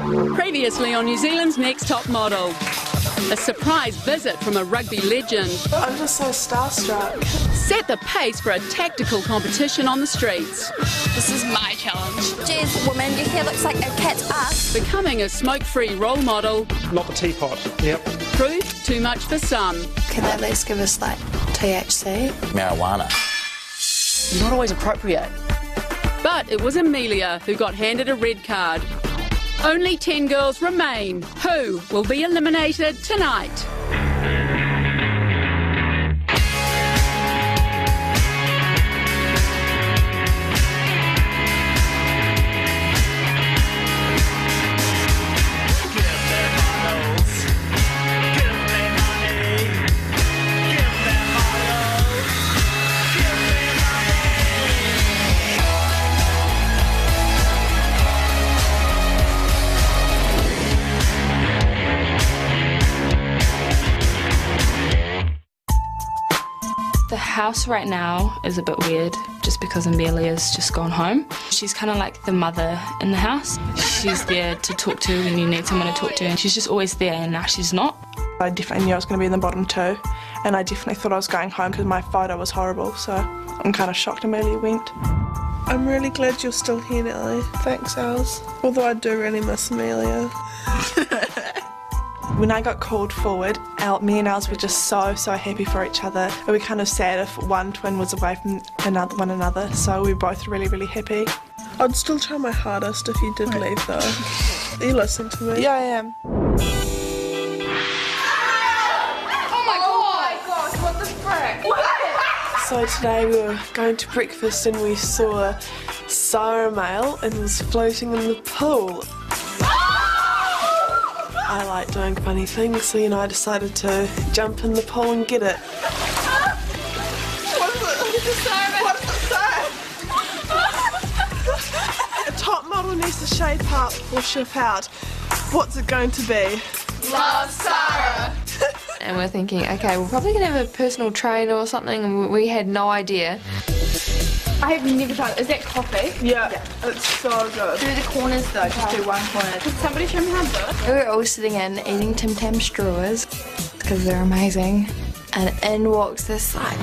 Previously on New Zealand's Next Top Model. A surprise visit from a rugby legend. I'm just so starstruck. Set the pace for a tactical competition on the streets. This is my challenge. Jeez, woman, your hair looks like a cat's ass. Becoming a smoke-free role model. Not the teapot, yep. Proved too much for some. Can they at least give us, like, THC? Marijuana. Not always appropriate. But it was Amelia who got handed a red card. Only 10 girls remain. Who will be eliminated tonight? The house right now is a bit weird just because Amelia's just gone home. She's kind of like the mother in the house. She's there to talk to when you need someone to talk to, and she's just always there, and now she's not. I definitely knew I was going to be in the bottom two, and I definitely thought I was going home because my photo was horrible, so I'm kind of shocked Amelia went. I'm really glad you're still here, Nellie. Thanks, Els. Although I do really miss Amelia. When I got called forward, me and Els were just so happy for each other. We were kind of sad if one twin was away from one another, so we were both really happy. I'd still try my hardest if you did leave, though. Are you listening to me? Yeah, I am. So today we were going to breakfast and we saw Sarah male and was floating in the pool. I like doing funny things, so I decided to jump in the pool and get it. What is it? What does it say? A top model needs to shape up or ship out. What's it going to be? Love, Sarah! And we're thinking, okay, we're probably going to have a personal trainer or something, and we had no idea. I have never tried it. Is that coffee? Yeah, it's so good. Do the corners though, just do one corner. Could somebody show me how to do it? We were all sitting in eating Tim Tam straws because they're amazing, and in walks this like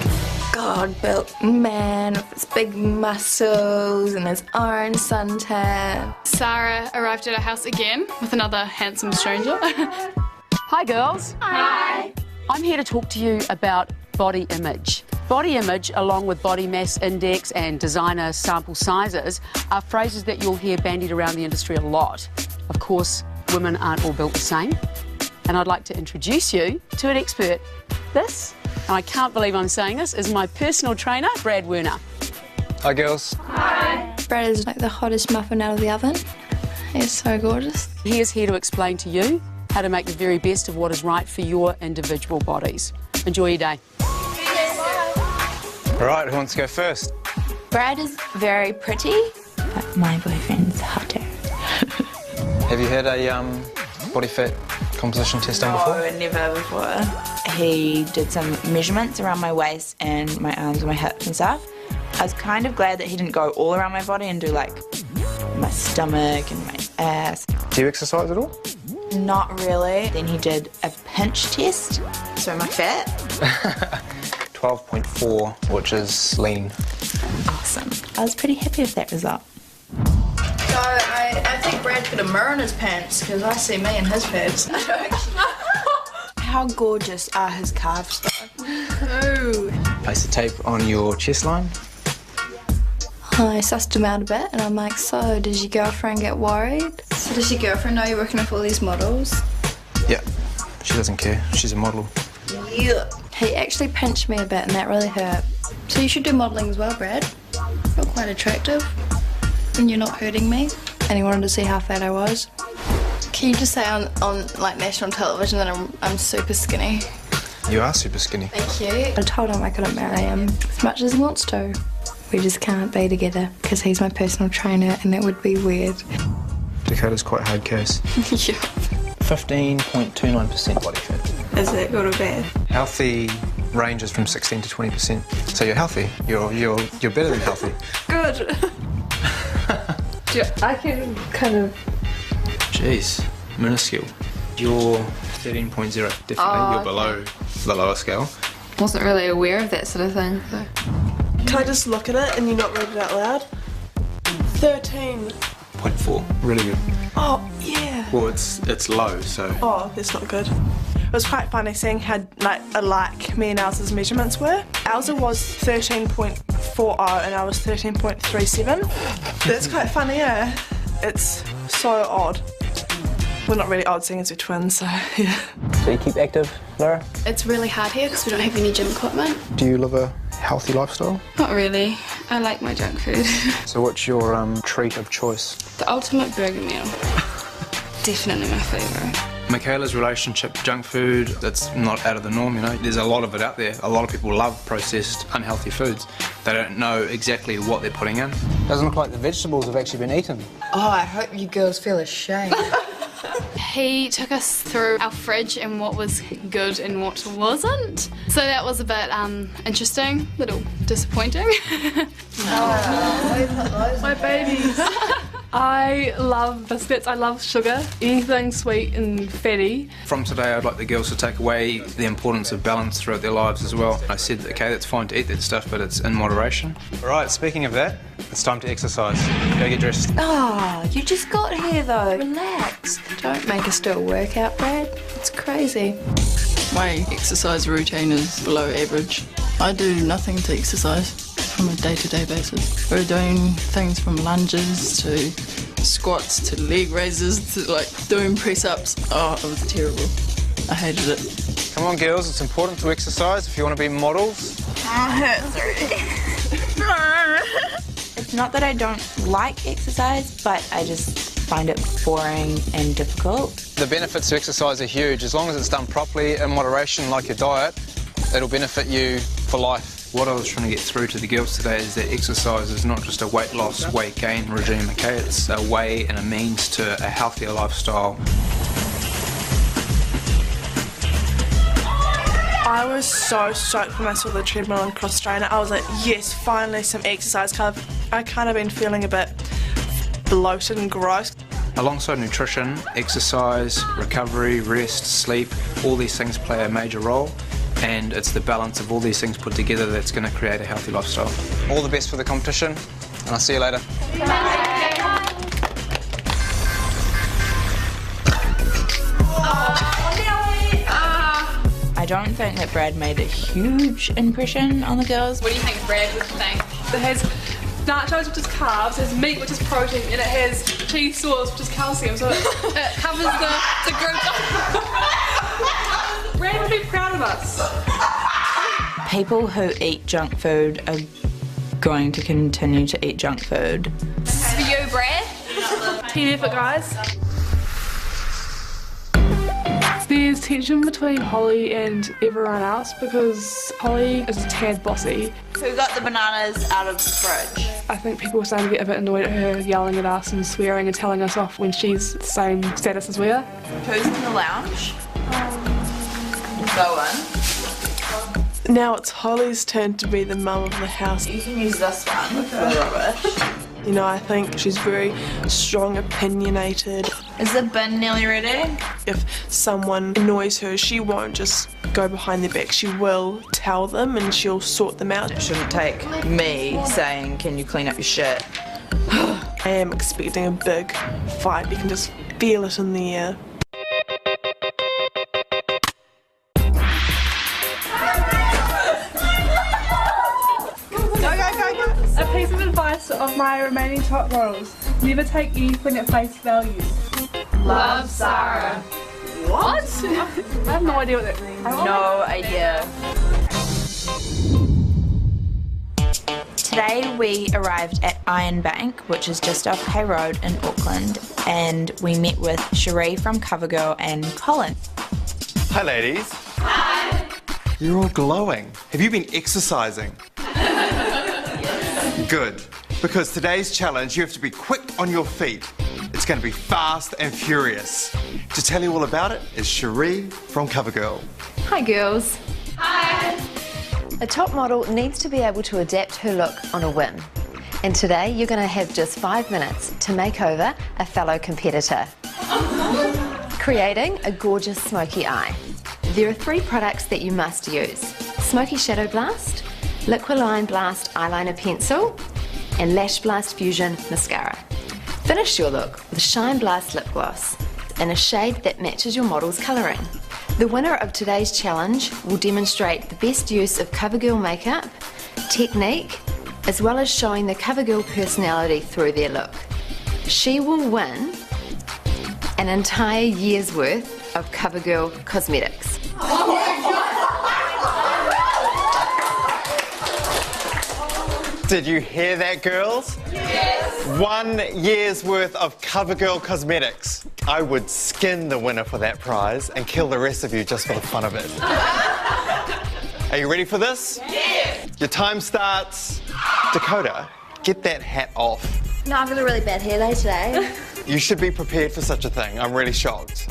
God-built man with his big muscles and his orange suntan. Sarah arrived at our house again with another handsome stranger. Hi, girls. Hi. I'm here to talk to you about body image. Body image, along with body mass index and designer sample sizes, are phrases that you'll hear bandied around the industry a lot. Of course, women aren't all built the same. And I'd like to introduce you to an expert. This, and I can't believe I'm saying this, is my personal trainer, Brad Werner. Hi, girls. Hi. Brad is like the hottest muffin out of the oven. He's so gorgeous. He is here to explain to you how to make the very best of what is right for your individual bodies. Enjoy your day. All right, who wants to go first? Brad is very pretty, but my boyfriend's hotter. Have you had a body fat composition test done before? No, never before. He did some measurements around my waist and my arms and my hips and stuff. I was kind of glad that he didn't go all around my body and do like my stomach and my ass. Do you exercise at all? Not really. Then he did a pinch test. So am I fat? 12.4, which is lean. Awesome. I was pretty happy with that result. So I think Brad put a mirror in his pants because I see me in his pants. How gorgeous are his calves though? Ooh. Place the tape on your chest line. I sussed him out a bit and I'm like, so does your girlfriend get worried? So does your girlfriend know you're working with all these models? Yeah, she doesn't care. She's a model. Yeah. He actually pinched me a bit and that really hurt. So you should do modelling as well, Brad. You're quite attractive and you're not hurting me. And he wanted to see how fat I was. Can you just say on like national television that I'm super skinny? You are super skinny. Thank you. I told him I couldn't marry him as much as he wants to. We just can't be together because he's my personal trainer and it would be weird. Dakota's quite a hard case. Yeah. 15.29% body fat. Is it good or bad? Healthy ranges from 16 to 20%. So you're healthy. You're better than healthy. Good. Yeah, I can kind of Jeez, minuscule. You're 13.0, definitely. You're below the lower scale. Wasn't really aware of that sort of thing. So. Can I just look at it and you not read it out loud? 13. 0.4, really good. Oh, yeah. Well, it's low, so... Oh, that's not good. It was quite funny seeing how alike me and Elsa's measurements were. Elsa was 13.40 and I was 13.37. That's quite funny, yeah. It's so odd. We're not really odd seeing as we're twins, so yeah. So you keep active, Laura? It's really hard here because we don't have any gym equipment. Do you live a healthy lifestyle? Not really. I like my junk food. So what's your treat of choice? The ultimate burger meal. Definitely my favourite. Michaela's relationship to junk food, that's not out of the norm, you know. There's a lot of it out there. A lot of people love processed, unhealthy foods. They don't know exactly what they're putting in. Doesn't look like the vegetables have actually been eaten. Oh, I hope you girls feel ashamed. He took us through our fridge and what was good and what wasn't. So that was a bit interesting, a little disappointing. My babies. I love biscuits, I love sugar, anything sweet and fatty. From today, I'd like the girls to take away the importance of balance throughout their lives as well. I said, okay, that's fine to eat that stuff, but it's in moderation. All right, speaking of that, it's time to exercise. Go get dressed. Oh, you just got here though. Relax. Don't make us do a workout, Brad. It's crazy. My exercise routine is below average. I do nothing to exercise from a day-to-day basis. We're doing things from lunges to squats to leg raises to like doing press-ups. Oh, it was terrible. I hated it. Come on, girls, it's important to exercise if you want to be models. It's not that I don't like exercise, but I just find it boring and difficult. The benefits to exercise are huge. As long as it's done properly, in moderation, like your diet, it'll benefit you for life. What I was trying to get through to the girls today is that exercise is not just a weight loss, weight gain regime, okay? It's a way and a means to a healthier lifestyle. I was so stoked when I saw the treadmill and cross trainer. I was like, yes, finally some exercise. I kind of been feeling a bit bloated and gross. Alongside nutrition, exercise, recovery, rest, sleep, all these things play a major role. And it's the balance of all these things put together that's going to create a healthy lifestyle. All the best for the competition, and I'll see you later. I don't think that Brad made a huge impression on the girls. What do you think Brad would think? It has nachos, which is carbs, it has meat, which is protein, and it has cheese sauce, which is calcium, so it covers the group. Brad would be proud of us. People who eat junk food are going to continue to eat junk food. This is for you, Brad. Team effort, guys. There's tension between Holly and everyone else because Holly is a tad bossy. Who got the bananas out of the fridge? I think people are starting to get a bit annoyed at her yelling at us and swearing and telling us off when she's the same status as we are. Who's in the lounge? Go on. Now it's Holly's turn to be the mum of the house. You can use this one for rubbish. You know, I think she's very strong, opinionated. Is the bin nearly ready? If someone annoys her, she won't just go behind their back. She will tell them and she'll sort them out. It shouldn't take me saying, can you clean up your shit? I am expecting a big fight. You can just feel it in the air. A piece of advice of my remaining top models: never take anything at face value. Love, Sarah. What? I have no idea what that means. No idea. Today we arrived at Iron Bank, which is just off Hay Road in Auckland, and we met with Cherie from CoverGirl and Colin. Hi ladies. Hi. You're all glowing. Have you been exercising? Good, because today's challenge, you have to be quick on your feet. It's going to be fast and furious. To tell you all about it is Cherie from CoverGirl. Hi girls. Hi. A top model needs to be able to adapt her look on a whim. And today you're going to have just 5 minutes to make over a fellow competitor. Creating a gorgeous smoky eye. There are 3 products that you must use: Smoky Shadow Blast, Liquiline Blast Eyeliner Pencil, and Lash Blast Fusion Mascara. Finish your look with Shine Blast Lip Gloss in a shade that matches your model's colouring. The winner of today's challenge will demonstrate the best use of CoverGirl makeup, technique, as well as showing the CoverGirl personality through their look. She will win an entire year's worth of CoverGirl cosmetics. Did you hear that, girls? Yes! 1 year's worth of CoverGirl cosmetics. I would skin the winner for that prize and kill the rest of you just for the fun of it. Are you ready for this? Yes! Your time starts. Dakota, get that hat off. No, I've got a really bad hair day today. You should be prepared for such a thing. I'm really shocked.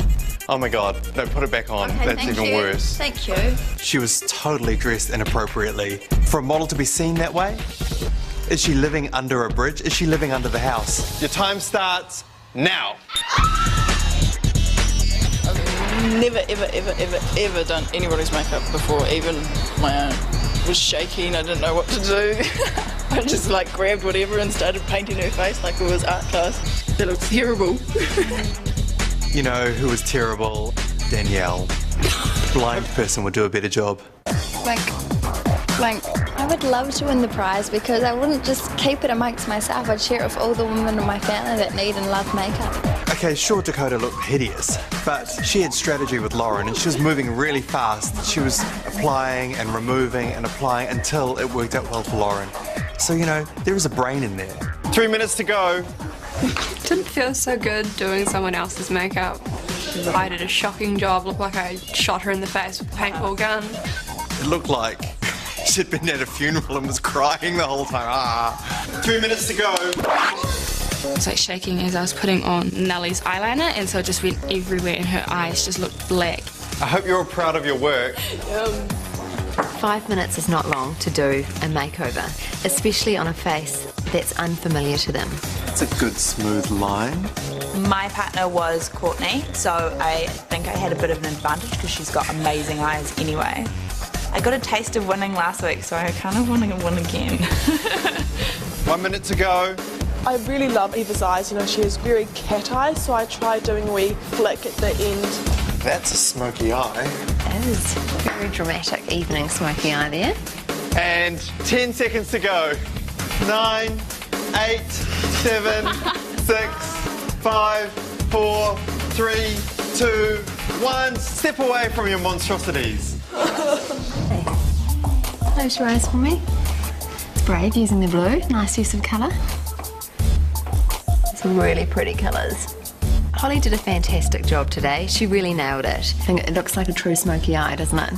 Oh my God, no, put it back on. Okay, That's even worse. Thank you. She was totally dressed inappropriately. For a model to be seen that way? Is she living under a bridge? Is she living under the house? Your time starts now. I've never, ever done anybody's makeup before, even my own. I was shaking, I didn't know what to do. I just like grabbed whatever and started painting her face like it was art class. That looked terrible. You know who was terrible? Danielle. Blind person would do a better job. Blank. I would love to win the prize because I wouldn't just keep it amongst myself. I'd share it with all the women in my family that need and love makeup. Okay, sure, Dakota looked hideous, but she had strategy with Lauren and she was moving really fast. She was applying and removing and applying until it worked out well for Lauren. So, you know, there is a brain in there. 3 minutes to go. Didn't feel so good doing someone else's makeup. I did a shocking job, looked like I shot her in the face with a paintball gun. It looked like she'd been at a funeral and was crying the whole time. 3 minutes to go. I was like shaking as I was putting on Nellie's eyeliner, and so it just went everywhere and her eyes just looked black. I hope you're all proud of your work. 5 minutes is not long to do a makeover, especially on a face that's unfamiliar to them. It's a good smooth line. My partner was Courtney, so I think I had a bit of an advantage because she's got amazing eyes anyway. I got a taste of winning last week, so I kind of want to win again. 1 minute to go. I really love Eva's eyes. You know, she has very cat eyes, so I tried doing a wee flick at the end. That's a smoky eye. It is very dramatic evening smoky eye there. And 10 seconds to go. 9, 8, 7, 6, 5, 4, 3, 2, 1. Step away from your monstrosities. Close your eyes for me. It's brave using the blue. Nice use of colour. Some really pretty colours. Holly did a fantastic job today. She really nailed it. I think it looks like a true smoky eye, doesn't it?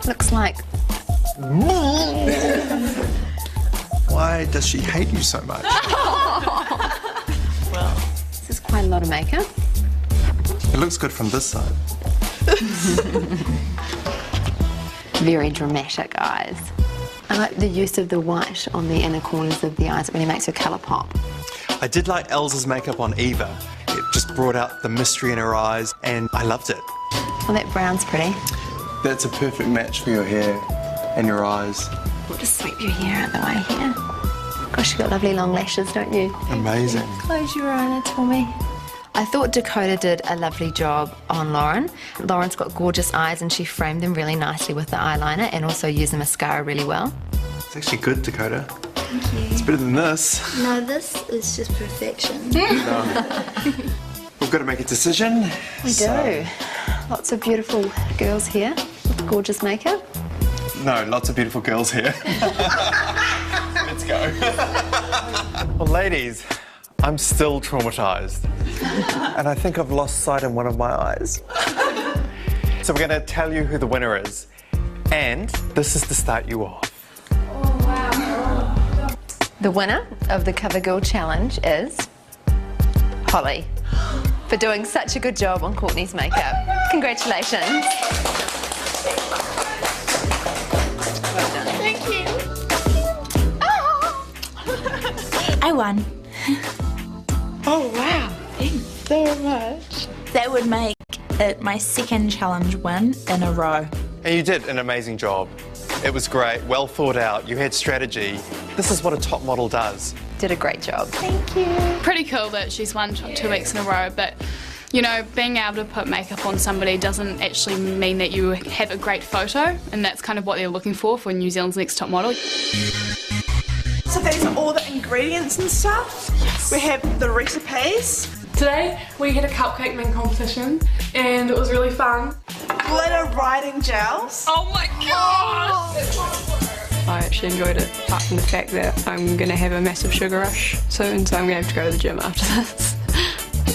Looks like... Why does she hate you so much? Well, this is quite a lot of makeup. It looks good from this side. Very dramatic eyes. I like the use of the white on the inner corners of the eyes. It really makes her colour pop. I did like Elsa's makeup on Eva. It just brought out the mystery in her eyes and I loved it. Well, that brown's pretty. That's a perfect match for your hair and your eyes. We'll just sweep your hair out the way here. Gosh, you've got lovely long lashes, don't you? Amazing. Close your eyelids for me. I thought Dakota did a lovely job on Lauren. Lauren's got gorgeous eyes and she framed them really nicely with the eyeliner and also used the mascara really well. It's actually good, Dakota. Thank you. It's better than this. No, this is just perfection. No. We've got to make a decision. We do. Lots of beautiful girls here with gorgeous makeup. No, lots of beautiful girls here. Let's go. Well, ladies, I'm still traumatised. And I think I've lost sight in one of my eyes. So we're going to tell you who the winner is. And this is to start you off. Oh, wow. The winner of the CoverGirl Challenge is Holly, for doing such a good job on Courtney's makeup. Congratulations. Thank you. I won. Oh, wow. Thanks so much. That would make it my second challenge win in a row. And you did an amazing job. It was great, well thought out, you had strategy. This is what a top model does. Did a great job. Thank you. Pretty cool that she's won 2 weeks in a row, but you know, being able to put makeup on somebody doesn't actually mean that you have a great photo, and that's kind of what they're looking for New Zealand's Next Top Model. So these are all the ingredients and stuff. Yes. We have the recipes. Today we had a cupcake making competition and it was really fun. Glitter writing gels. Oh my gosh! I actually enjoyed it, apart from the fact that I'm going to have a massive sugar rush soon, so I'm going to have to go to the gym after this.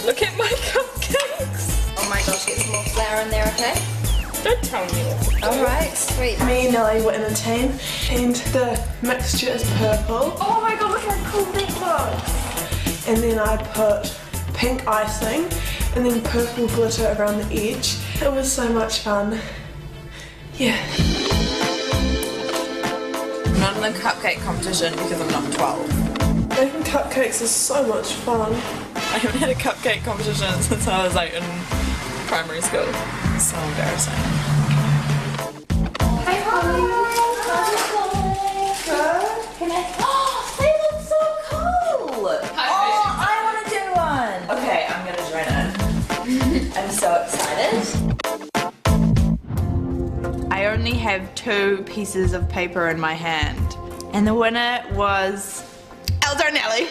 Look at my cupcakes! Oh my gosh, get some more flour in there, okay? Don't tell me. Alright, sweet. Me and Nelly were in a team and the mixture is purple. Oh my god, look how cool that looks! And then I put pink icing and then purple glitter around the edge. It was so much fun. Yeah. I'm not in the cupcake competition because I'm not 12. Making cupcakes is so much fun. I haven't had a cupcake competition since I was like in primary school. It's so embarrassing. Hey, oh, they look so cool! Oh, I want to do one! Okay, I'm gonna join in. I'm so excited. I only have 2 pieces of paper in my hand, and the winner was Elder Nelly.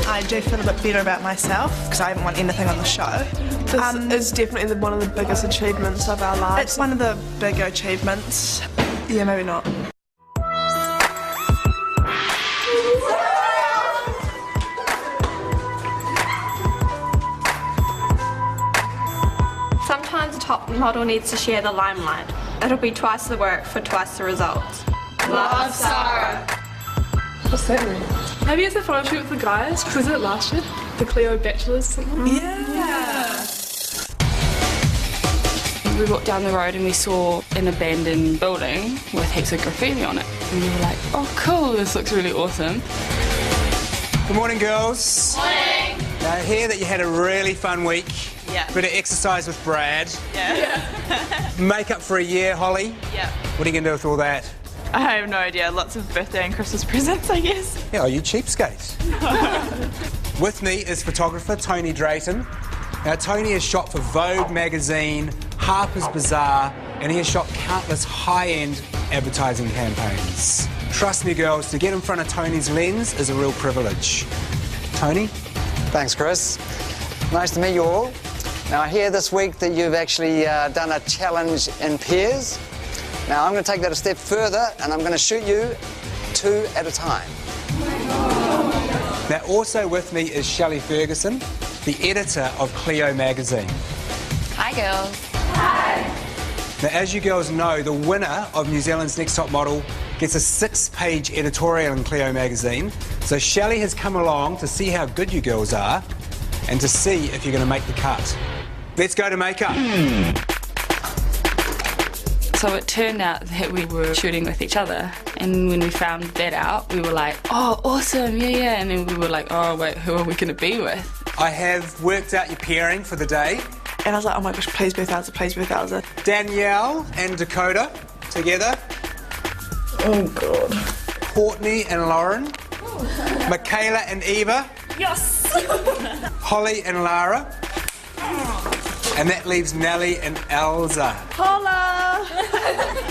I do feel a bit better about myself because I haven't won anything on the show. This is definitely one of the biggest achievements of our lives. It's one of the bigger achievements. Yeah, maybe not. Sometimes a top model needs to share the limelight. It'll be twice the work for twice the results. Love, Sarah. What's that mean? Maybe it's a photo shoot with the guys, because was it last year? The Cleo Bachelors something? Yeah. We walked down the road and we saw an abandoned building with heaps of graffiti on it. And we were like, oh cool, this looks really awesome. Good morning, girls. Morning. I hear that you had a really fun week. Yeah. Bit of exercise with Brad. Yeah. Makeup for a year, Holly. Yeah. What are you going to do with all that? I have no idea. Lots of birthday and Christmas presents, I guess. Yeah, oh, you cheapskate. With me is photographer Tony Drayton. Now, Tony has shot for Vogue magazine, Harper's Bazaar, and he has shot countless high-end advertising campaigns. Trust me, girls, to get in front of Tony's lens is a real privilege. Tony? Thanks, Chris. Nice to meet you all. Now, I hear this week that you've actually done a challenge in pairs. Now, I'm going to take that a step further, and I'm going to shoot you 2 at a time. Now, also with me is Shelley Ferguson, the editor of Cleo magazine. Hi, girls. Hi. Now, as you girls know, the winner of New Zealand's Next Top Model gets a 6-page editorial in Cleo magazine. So Shelley has come along to see how good you girls are and to see if you're going to make the cut. Let's go to makeup. So it turned out that we were shooting with each other, and when we found that out, we were like, oh, awesome, yeah, and then we were like, oh, wait, who are we going to be with? I have worked out your pairing for the day. And I was like, oh my gosh, please be Thousa, please be Thousa. Danielle and Dakota together. Oh, God. Courtney and Lauren. Michaela and Eva. Yes! Holly and Lara. And that leaves Nellie and Elsa. Holla!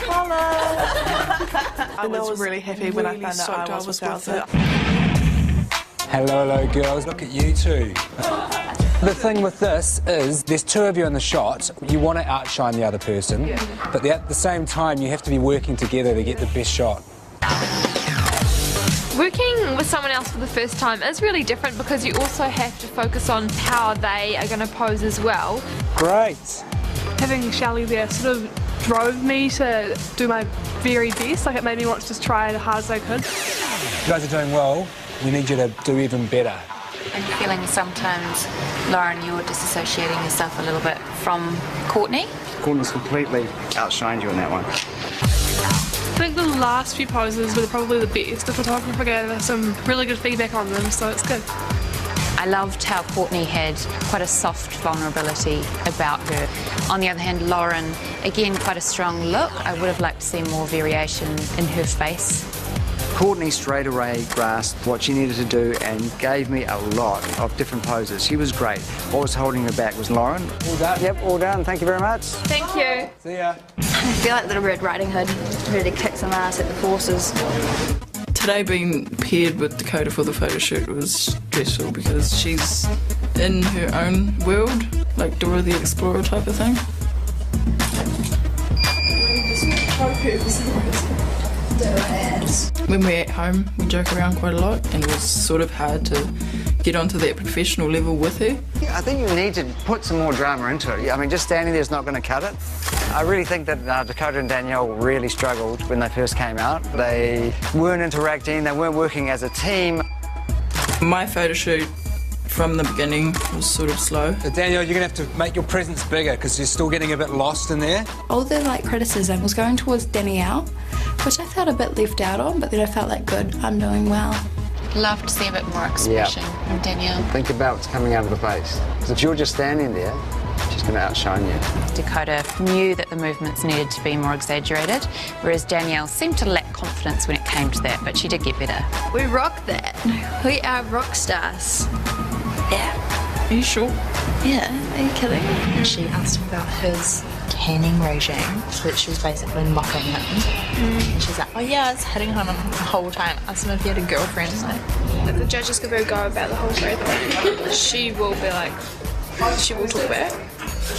Holla! I was really happy when I found out I was with Thousa. Hello, girls. Look at you two. The thing with this is there's 2 of you in the shot. You want to outshine the other person, but at the same time you have to be working together to get the best shot. Working with someone else for the first time is really different because you also have to focus on how they are going to pose as well. Great. Having Shelley there sort of drove me to do my very best. Like, it made me want to just try as hard as I could. You guys are doing well. We need you to do even better. I'm feeling sometimes, Lauren, you're disassociating yourself a little bit from Courtney. Courtney's completely outshined you in that one. I think the last few poses were probably the best. The photographer gave us some really good feedback on them, so it's good. I I loved how Courtney had quite a soft vulnerability about her. On the other hand, Lauren, again, quite a strong look. I would have liked to see more variation in her face. Courtney straight away grasped what she needed to do and gave me a lot of different poses. She was great. What was holding her back was Lauren. All done? Yep, all done. Thank you very much. Thank you. See ya. I feel like Little Red Riding Hood, ready to kick some ass at the forces. Today being paired with Dakota for the photo shoot was stressful because she's in her own world, like Dora the Explorer type of thing. When we're at home, we joke around quite a lot, and it was sort of hard to get onto that professional level with her. I think you need to put some more drama into it. I mean, just standing there is not going to cut it. I really think that Dakota and Danielle really struggled when they first came out. They weren't interacting, they weren't working as a team. My photo shoot from the beginning was sort of slow. So Danielle, you're going to have to make your presence bigger because you're still getting a bit lost in there. All the criticism was going towards Danielle, which I felt a bit left out on, but then I felt like, good, I'm doing well. Love to see a bit more expression from Danielle. Think about what's coming out of the face. Because if you're just standing there, she's going to outshine you. Dakota knew that the movements needed to be more exaggerated, whereas Danielle seemed to lack confidence when it came to that, but she did get better. We rock that. We are rock stars. Yeah. Are you sure? Yeah, are you kidding? She asked him about his tanning regime, which she was basically mocking him. She's like, oh yeah, I was hitting on him the whole time. I asked him if he had a girlfriend. If the judges give her a go about the whole thing, she will be like, she will talk about it.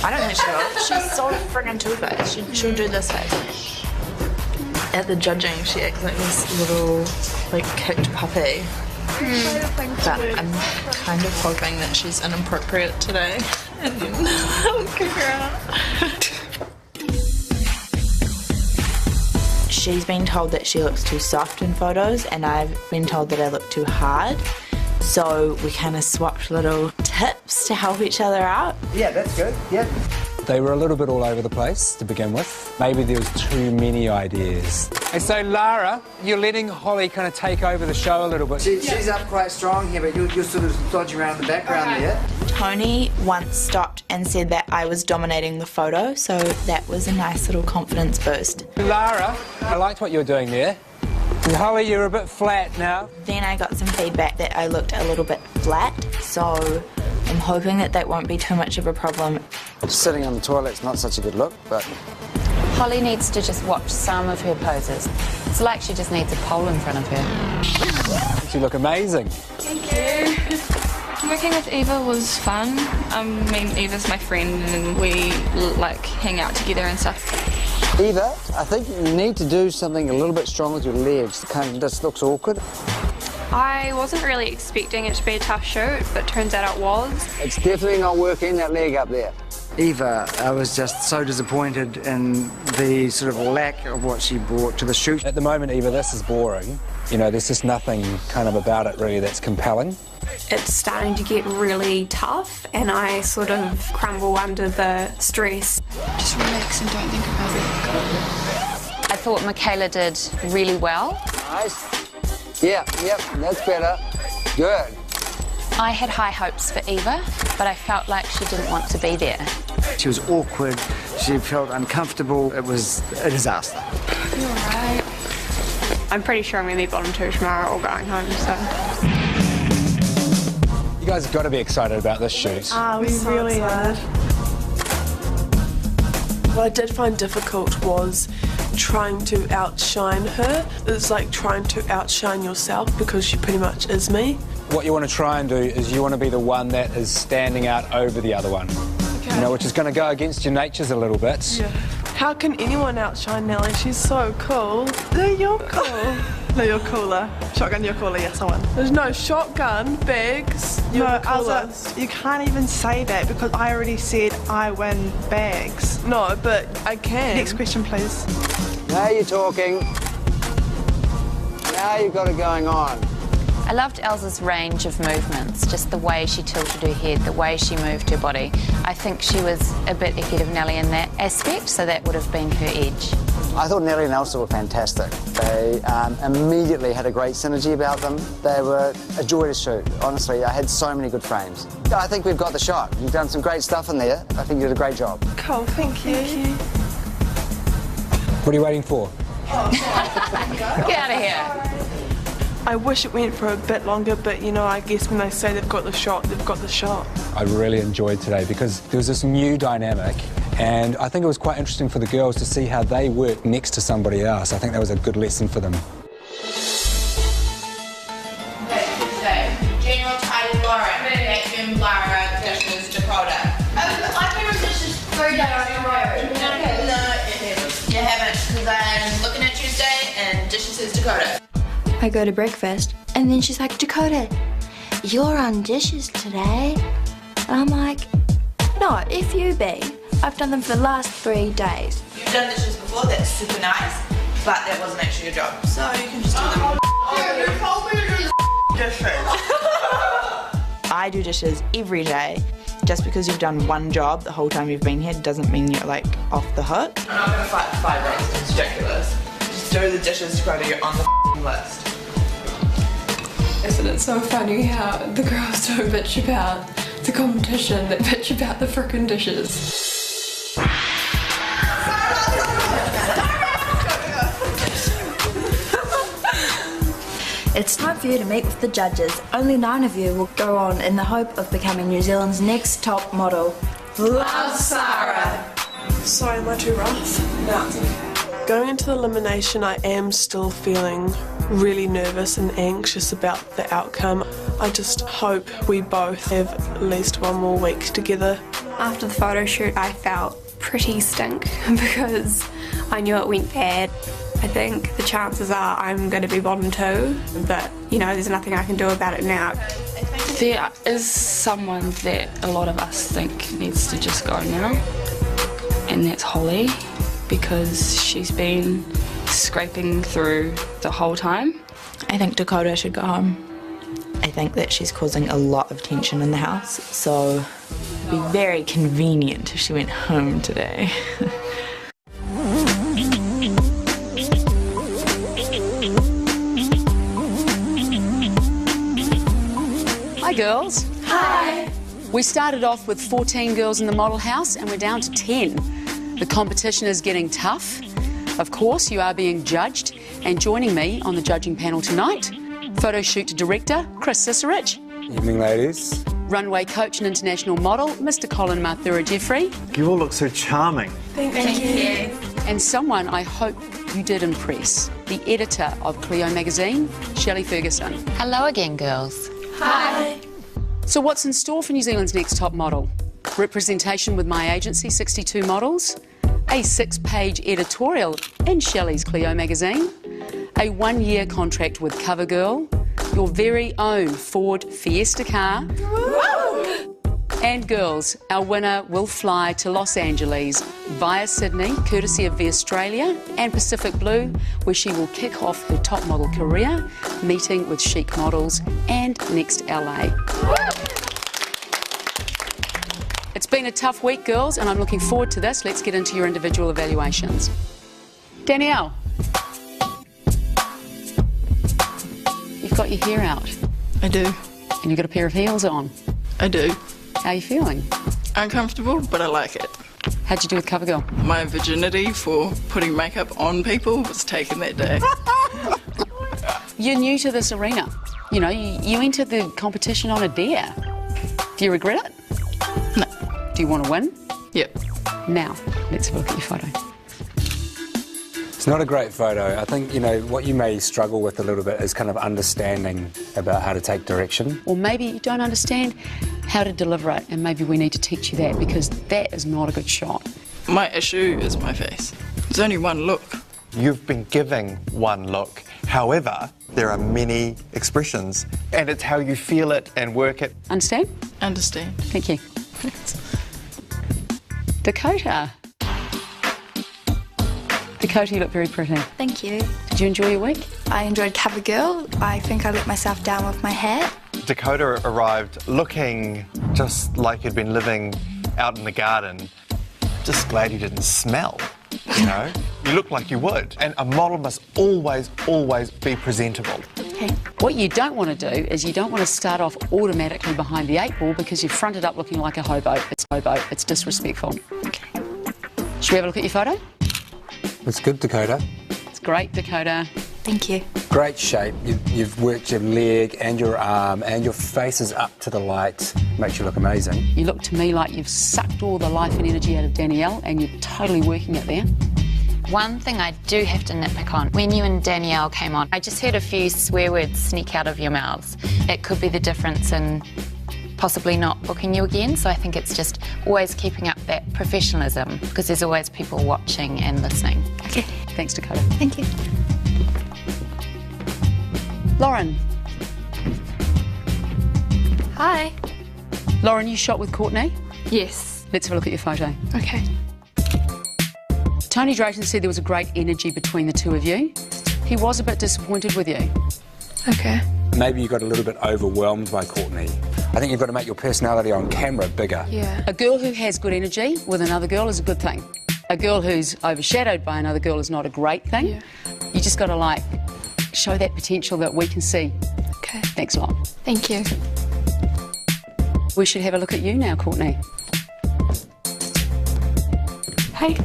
I don't think she will. She's so friggin' two-faced. She'll do this face. At the judging, she acts like this little, kicked puppy. But I'm kind of hoping that she's inappropriate today, and then I'll kick her out. She's been told that she looks too soft in photos, and I've been told that I look too hard. So we kind of swapped little tips to help each other out. Yeah, that's good. Yeah. They were a little bit all over the place to begin with. Maybe there was too many ideas. And so, Lara, you're letting Holly kind of take over the show a little bit. She's up quite strong here, but you're sort of dodging around the background there. Tony once stopped and said that I was dominating the photo, so that was a nice little confidence boost. Lara, I liked what you were doing there. And Holly, you're a bit flat now. Then I got some feedback that I looked a little bit flat, so I'm hoping that that won't be too much of a problem. Just sitting on the toilet's not such a good look, but... Holly needs to just watch some of her poses. It's like she just needs a pole in front of her. You look amazing. Thank you. Working with Eva was fun. I mean, Eva's my friend and we hang out together and stuff. Eva, I think you need to do something a little bit strong with your legs. It kind of just looks awkward. I wasn't really expecting it to be a tough shoot, but turns out it was. It's definitely not working, that leg up there. Eva, I was just so disappointed in the sort of lack of what she brought to the shoot. At the moment, Eva, this is boring. You know, there's just nothing kind of about it really that's compelling. It's starting to get really tough and I sort of crumble under the stress. Just relax and don't think about it. I thought Michaela did really well. Nice. Yep, that's better. Good. I had high hopes for Eva, but I felt like she didn't want to be there. She was awkward, she felt uncomfortable, it was a disaster. You're right. I'm pretty sure I'm going to be bottom two tomorrow or going home, so... You guys have got to be excited about this shoot. We really are. What I did find difficult was trying to outshine her. It's like trying to outshine yourself because she pretty much is me. What you want to try and do is you want to be the one that is standing out over the other one. Okay. You know, which is going to go against your natures a little bit. Yeah. How can anyone outshine Nellie? She's so cool. No, you're cool. No, you're cooler. Shotgun, you're cooler, yes, I won. There's no shotgun, bags. You're the coolest. You can't even say that because I already said I win bags. No, but I can. Next question, please. Now you're talking. Now you've got it going on. I loved Elsa's range of movements, just the way she tilted her head, the way she moved her body. I think she was a bit ahead of Nellie in that aspect, so that would have been her edge. I thought Nellie and Elsa were fantastic. They immediately had a great synergy about them. They were a joy to shoot. Honestly, I had so many good frames. I think we've got the shot. You've done some great stuff in there. I think you did a great job. Cool, thank you. What are you waiting for? Get out of here. I wish it went for a bit longer, but you know, I guess when they say they've got the shot, they've got the shot. I really enjoyed today because there was this new dynamic, and I think it was quite interesting for the girls to see how they work next to somebody else. I think that was a good lesson for them. General title Lauren, vacuum, Lara, dishes, Dakota. I've been on dishes 3 days in a row. No, you haven't, because I'm looking at Tuesday and dishes is Dakota. I go to breakfast, and then she's like, Dakota, you're on dishes today. And I'm like, no, if you be. I've done them for the last 3 days. You've done dishes before, that's super nice, but that wasn't actually your job, so you can just do them. You told me to do dishes. I do dishes every day. Just because you've done one job the whole time you've been here doesn't mean you're like off the hook. I'm not gonna fight for 5 days, it's ridiculous. Just do the dishes, Dakota, you're on the list. Isn't it so funny how the girls don't bitch about the competition, that bitch about the frickin' dishes? It's time for you to meet with the judges. Only 9 of you will go on in the hope of becoming New Zealand's next top model. Love, Sarah. Sorry, am I too rough? No, it's okay. Going into the elimination, I am still feeling really nervous and anxious about the outcome. I just hope we both have at least 1 more week together. After the photo shoot, I felt pretty stink because I knew it went bad. I think the chances are I'm going to be bottom 2, but you know, there's nothing I can do about it now. There is someone that a lot of us think needs to just go now, and that's Holly, because she's been scraping through the whole time. I think Dakota should go home. I think that she's causing a lot of tension in the house, so it'd be very convenient if she went home today. Hi, girls. Hi. We started off with 14 girls in the model house and we're down to 10. The competition is getting tough. Of course, you are being judged, and joining me on the judging panel tonight, photo shoot director Chris Cicerich. Evening, ladies. Runway coach and international model, Mr. Colin Mathura-Jeffrey. You all look so charming. Thank you. And someone I hope you did impress, the editor of Clio magazine, Shelley Ferguson. Hello again, girls. Hi. So what's in store for New Zealand's next top model? Representation with my agency, 62 Models, a 6-page editorial in Shelley's Clio magazine, a 1-year contract with CoverGirl, your very own Ford Fiesta car. Woo! And girls, our winner will fly to Los Angeles via Sydney, courtesy of the Australia and Pacific Blue, where she will kick off her top model career, meeting with chic models and next LA. It's been a tough week, girls, and I'm looking forward to this. Let's get into your individual evaluations. Danielle. You've got your hair out. I do. And you've got a pair of heels on. I do. How are you feeling? Uncomfortable, but I like it. How'd you do with CoverGirl? My virginity for putting makeup on people was taken that day. You're new to this arena. You know, you entered the competition on a dare. Do you regret it? No. Do you want to win? Yep. Now, let's have a look at your photo. It's not a great photo. I think, you know, what you may struggle with a little bit is kind of understanding about how to take direction. Or maybe you don't understand how to deliver it, and maybe we need to teach you that, because that is not a good shot. My issue is my face. There's only one look. You've been giving one look. However, there are many expressions, and it's how you feel it and work it. Understand? Understand. Thank you. Dakota. Dakota, you look very pretty. Thank you. Did you enjoy your week? I enjoyed CoverGirl. I think I let myself down with my hair. Dakota arrived looking just like you'd been living out in the garden. Just glad you didn't smell, you know? You look like you would. And a model must always, always be presentable. Okay. What you don't want to do is you don't want to start off automatically behind the 8 ball because you've fronted up looking like a hobo. It's disrespectful. Okay. Should we have a look at your photo? It's good, Dakota. It's great, Dakota. Thank you. Great shape. You've worked your leg and your arm and your face is up to the light. Makes you look amazing. You look to me like you've sucked all the life and energy out of Danielle and you're totally working it there. One thing I do have to nitpick on, when you and Danielle came on, I just heard a few swear words sneak out of your mouths. It could be the difference in possibly not booking you again, so I think it's just always keeping up that professionalism because there's always people watching and listening. Okay. Thanks, Dakota. Thank you. Lauren. Hi. Lauren, you shot with Courtney? Yes. Let's have a look at your photo. Okay. Tony Drayton said there was a great energy between the two of you. He was a bit disappointed with you. Okay. Maybe you got a little bit overwhelmed by Courtney. I think you've got to make your personality on camera bigger. Yeah. A girl who has good energy with another girl is a good thing. A girl who's overshadowed by another girl is not a great thing. Yeah. You just got to, like, show that potential that we can see. Okay. Thanks a lot. Thank you. We should have a look at you now, Courtney. Hey.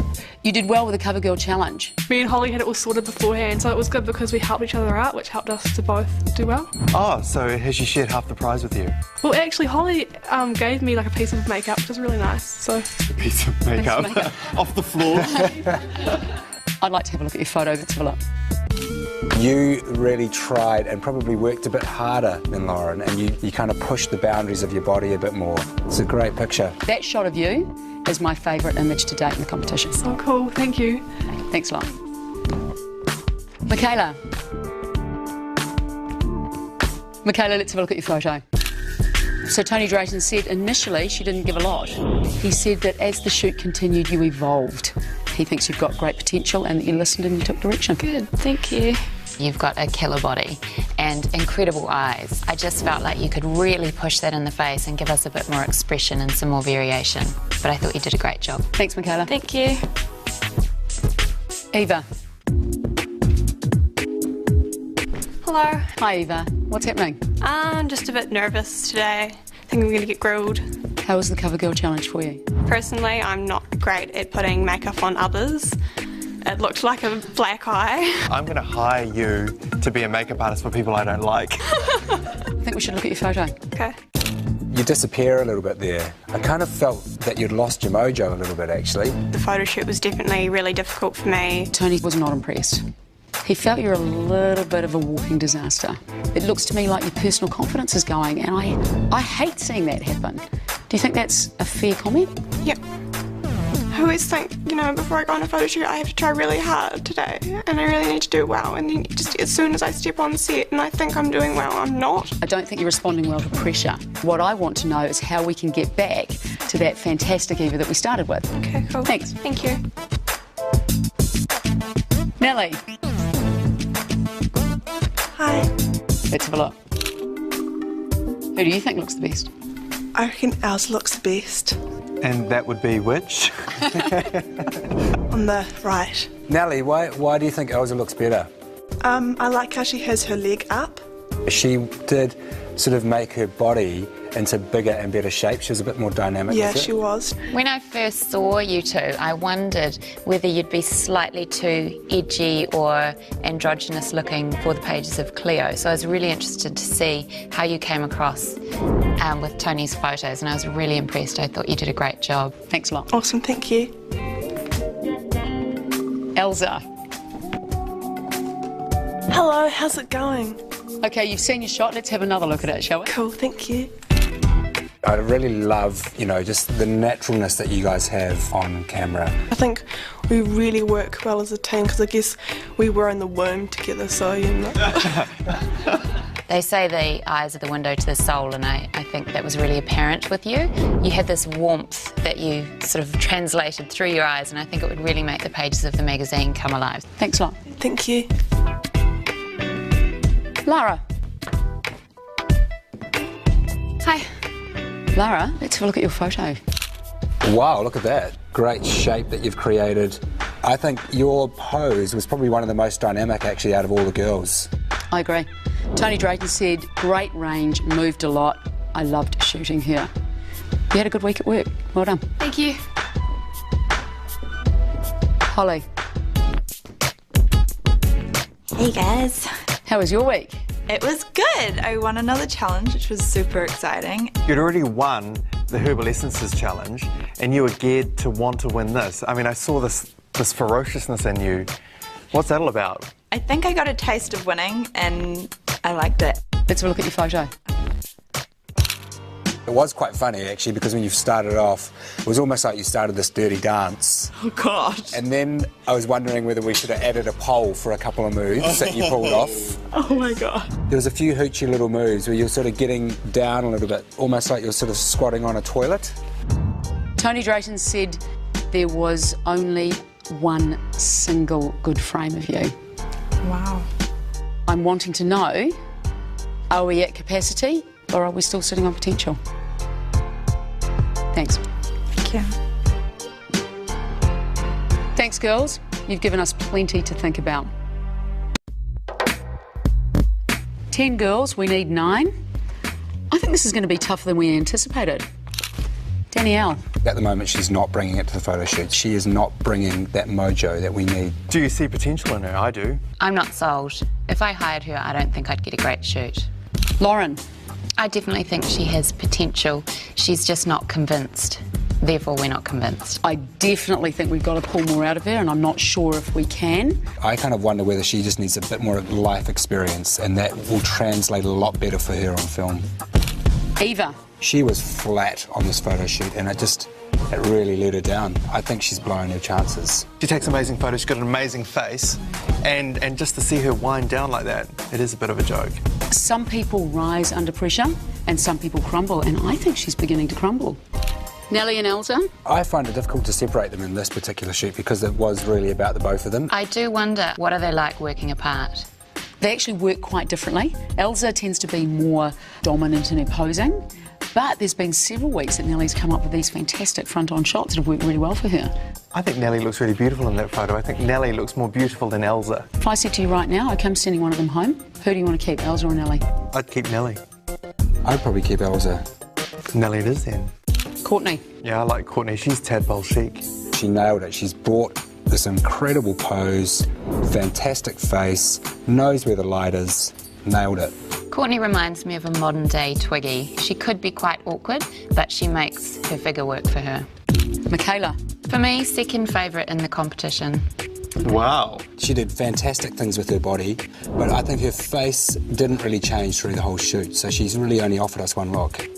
You did well with the CoverGirl challenge. Me and Holly had it all sorted beforehand, so it was good because we helped each other out, which helped us to both do well. Oh, so has she shared half the prize with you? Well, actually, Holly gave me like a piece of makeup, which was really nice. So A piece of makeup off the floor. I'd like to have a look at your photo. Let's have a look. You really tried and probably worked a bit harder than Lauren, and you kind of pushed the boundaries of your body a bit more. It's a great picture. That shot of you is my favourite image to date in the competition. Oh, cool. Thank you. Thanks a lot. Michaela. Michaela, let's have a look at your photo. So Tony Drayton said initially she didn't give a lot. He said that as the shoot continued, you evolved. He thinks you've got great potential and that you listened and you took direction. Good. Thank you. You've got a killer body and incredible eyes. I just felt like you could really push that in the face and give us a bit more expression and some more variation. But I thought you did a great job. Thanks, Michaela. Thank you. Eva. Hello. Hi, Eva. What's happening? I'm just a bit nervous today. I think I'm going to get grilled. How was the CoverGirl challenge for you? Personally, I'm not great at putting makeup on others. It looked like a black eye. I'm going to hire you to be a makeup artist for people I don't like. I think we should look at your photo. Okay. You disappear a little bit there. I kind of felt that you'd lost your mojo a little bit, actually. The photo shoot was definitely really difficult for me. Tony was not impressed. He felt you're a little bit of a walking disaster. It looks to me like your personal confidence is going, and I hate seeing that happen. Do you think that's a fair comment? Yep. I always think, you know, before I go on a photo shoot, I have to try really hard today, and I really need to do well. And then just as soon as I step on set and I think I'm doing well, I'm not. I don't think you're responding well to pressure. What I want to know is how we can get back to that fantastic Eva that we started with. Okay, cool. Thanks. Thank you. Nellie. Hi. Let's have a look. Who do you think looks the best? I reckon ours looks the best. And that would be which? On the right. Nellie, why do you think Elsa looks better? I like how she has her leg up. She did sort of make her body into bigger and better shape. She was a bit more dynamic Yeah, with it. she was. When I first saw you two, I wondered whether you'd be slightly too edgy or androgynous looking for the pages of Cleo. So I was really interested to see how you came across with Tony's photos, and I was really impressed. I thought you did a great job. Thanks a lot. Awesome, thank you. Elsa. Hello, how's it going? Okay, you've seen your shot. Let's have another look at it, shall we? Cool, thank you. I really love, you know, just the naturalness that you guys have on camera. I think we really work well as a team because I guess we were in the womb together, so you know. They say the eyes are the window to the soul, and I think that was really apparent with you. You had this warmth that you sort of translated through your eyes, and I think it would really make the pages of the magazine come alive. Thanks a lot. Thank you. Lara. Hi. Lara, let's have a look at your photo. Wow, look at that. Great shape that you've created. I think your pose was probably one of the most dynamic, actually, out of all the girls. I agree. Tony Drayton said, great range, moved a lot. I loved shooting her. You had a good week at work. Well done. Thank you. Holly. Hey guys. How was your week? It was good. I won another challenge, which was super exciting. You'd already won the Herbal Essences challenge, and you were geared to want to win this. I mean, I saw this ferociousness in you. What's that all about? I think I got a taste of winning, and I liked it. Let's have a look at your photo. It was quite funny, actually, because when you started off, it was almost like you started this dirty dance. Oh, God. And then I was wondering whether we should have added a pole for a couple of moves that you pulled off. Oh, my God. There was a few hoochie little moves where you're sort of getting down a little bit, almost like you're sort of squatting on a toilet. Tony Drayton said there was only one single good frame of you. Wow. I'm wanting to know, are we at capacity or are we still sitting on potential? Thanks. Thank you. Thanks, girls. You've given us plenty to think about. 10 girls, we need 9. I think this is going to be tougher than we anticipated. Danielle. At the moment, she's not bringing it to the photo shoot. She is not bringing that mojo that we need. Do you see potential in her? I do. I'm not sold. If I hired her, I don't think I'd get a great shoot. Lauren. I definitely think she has potential. She's just not convinced. Therefore, we're not convinced. I definitely think we've got to pull more out of her, and I'm not sure if we can. I kind of wonder whether she just needs a bit more life experience, and that will translate a lot better for her on film. Eva. She was flat on this photo shoot, and it really let her down. I think she's blowing her chances. She takes amazing photos, she's got an amazing face, and just to see her wind down like that, it is a bit of a joke. Some people rise under pressure, and some people crumble, and I think she's beginning to crumble. Nellie and Elsa? I find it difficult to separate them in this particular shoot because it was really about the both of them. I do wonder, what are they like working apart? They actually work quite differently. Elsa tends to be more dominant in her posing, but there's been several weeks that Nellie's come up with these fantastic front-on shots that have worked really well for her. I think Nellie looks really beautiful in that photo. I think Nellie looks more beautiful than Elsa. If I said to you right now, okay, I'm sending one of them home, who do you want to keep, Elsa or Nellie? I'd keep Nellie. I'd probably keep Elsa. Nellie it is then. Courtney. Yeah, I like Courtney. She's tadpole chic. She nailed it. She's brought this incredible pose, fantastic face, knows where the light is, nailed it. Courtney reminds me of a modern-day Twiggy. She could be quite awkward, but she makes her figure work for her. Michaela. For me, second favourite in the competition. Wow. She did fantastic things with her body, but I think her face didn't really change through the whole shoot, so she's really only offered us one look.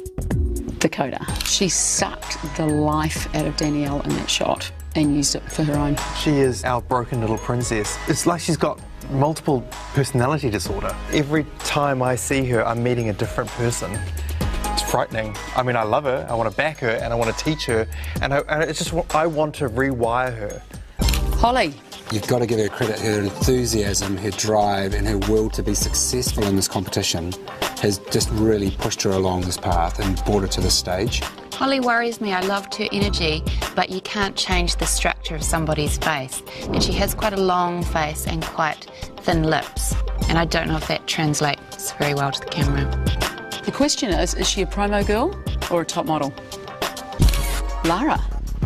Dakota. She sucked the life out of Danielle in that shot and used it for her own. She is our broken little princess. It's like she's got multiple personality disorder. Every time I see her, I'm meeting a different person. It's frightening. I mean, I love her, I want to back her, and I want to teach her, and it's just, I want to rewire her. Holly. You've got to give her credit. Her enthusiasm, her drive, and her will to be successful in this competition has just really pushed her along this path and brought her to this stage. Holly worries me. I loved her energy, but you can't change the structure of somebody's face. And she has quite a long face and quite thin lips. And I don't know if that translates very well to the camera. The question is she a promo girl or a top model? Lara.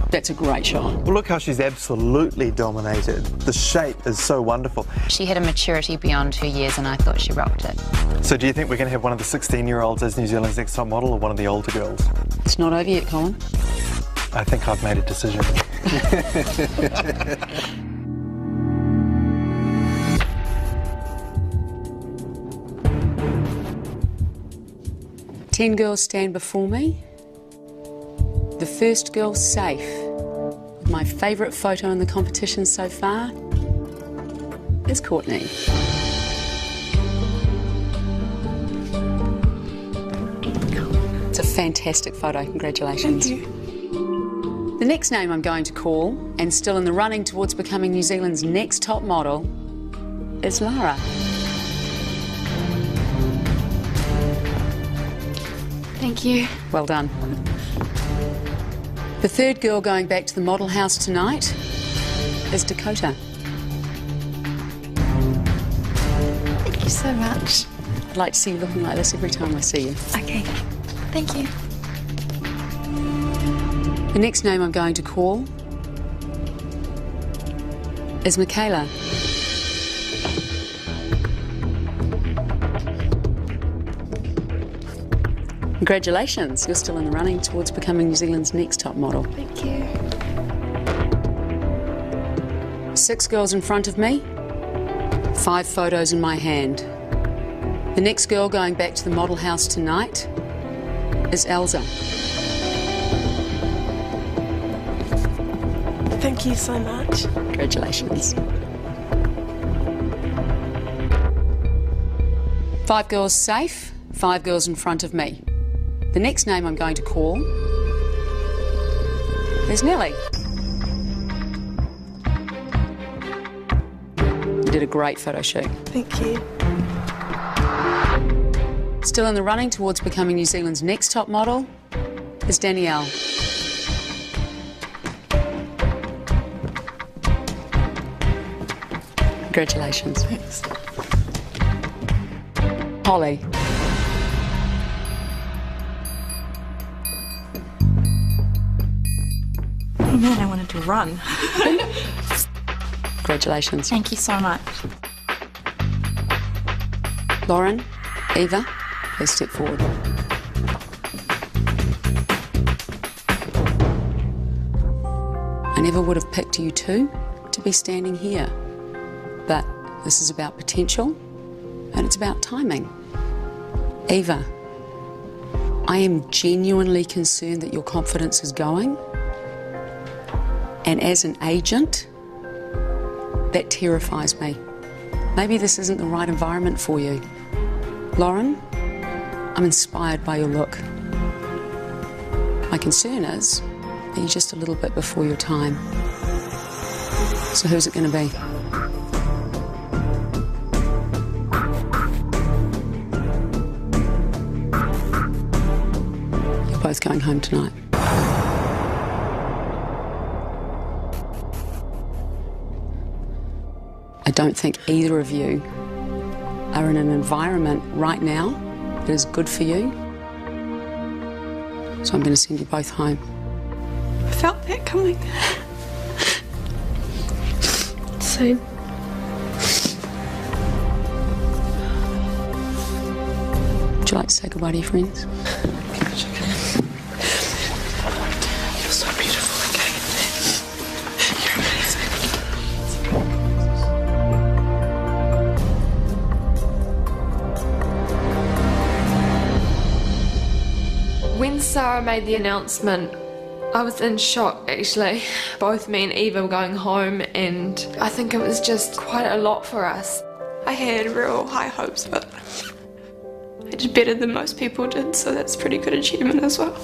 That's a great shot. Well, look how she's absolutely dominated. The shape is so wonderful. She had a maturity beyond her years, and I thought she rocked it. So do you think we're going to have one of the 16-year-olds as New Zealand's next top model, or one of the older girls? It's not over yet, Colin. I think I've made a decision. 10 girls stand before me. The first girl safe. My favourite photo in the competition so far is Courtney. It's a fantastic photo, congratulations. Thank you. The next name I'm going to call, and still in the running towards becoming New Zealand's next top model, is Lara. Thank you. Well done. The third girl going back to the model house tonight is Dakota. Thank you so much. I'd like to see you looking like this every time I see you. Okay, thank you. The next name I'm going to call is Michaela. Congratulations, you're still in the running towards becoming New Zealand's next top model. Thank you. 6 girls in front of me, 5 photos in my hand. The next girl going back to the model house tonight is Elsa. Thank you so much. Congratulations. 5 girls safe, 5 girls in front of me. The next name I'm going to call is Nellie. You did a great photo shoot. Thank you. Still in the running towards becoming New Zealand's next top model is Danielle. Congratulations. Thanks. Holly. Oh man, I wanted to run. Congratulations. Thank you so much. Lauren, Eva, please step forward. I never would have picked you two to be standing here, but this is about potential and it's about timing. Eva, I am genuinely concerned that your confidence is going, and as an agent, that terrifies me. Maybe this isn't the right environment for you. Lauren, I'm inspired by your look. My concern is that you're just a little bit before your time. So who's it going to be? You're both going home tonight. I don't think either of you are in an environment right now that is good for you. So I'm going to send you both home. I felt that coming. Soon. Would you like to say goodbye to your friends? You're so beautiful again. You're amazing. When Sarah made the announcement, I was in shock actually. Both me and Eva were going home and I think it was just quite a lot for us. I had real high hopes, but I did better than most people did, so that's a pretty good achievement as well.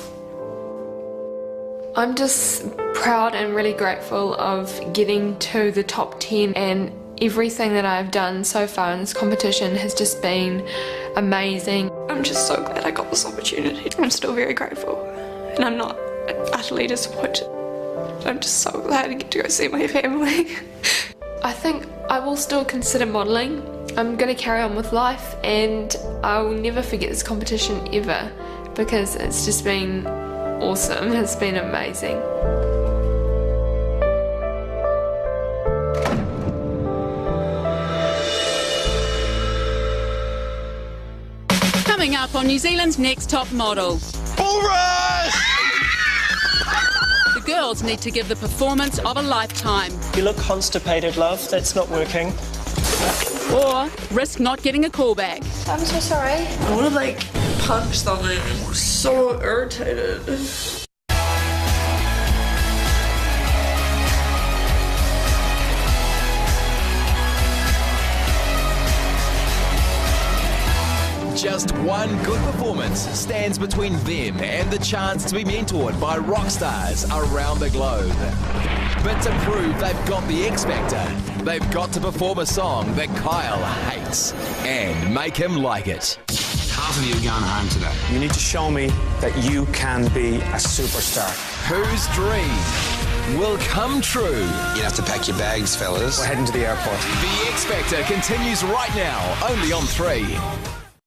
I'm just proud and really grateful of getting to the top 10, and everything that I've done so far in this competition has just been amazing. I'm just so glad I got this opportunity. I'm still very grateful, and I'm not utterly disappointed. I'm just so glad I get to go see my family. I think I will still consider modelling. I'm going to carry on with life, and I will never forget this competition ever, because it's just been awesome. It's been amazing. Coming up on New Zealand's next top model. Bull rush! The girls need to give the performance of a lifetime. You look constipated, love. That's not working. Or risk not getting a call back. I'm so sorry. I want to punch something. I'm so irritated. Just one good performance stands between them and the chance to be mentored by rock stars around the globe. But to prove they've got the X Factor, they've got to perform a song that Kyle hates and make him like it. Half of you are going home today. You need to show me that you can be a superstar. Whose dream will come true. You have to pack your bags, fellas. We're heading to the airport. The X Factor continues right now, only on 3.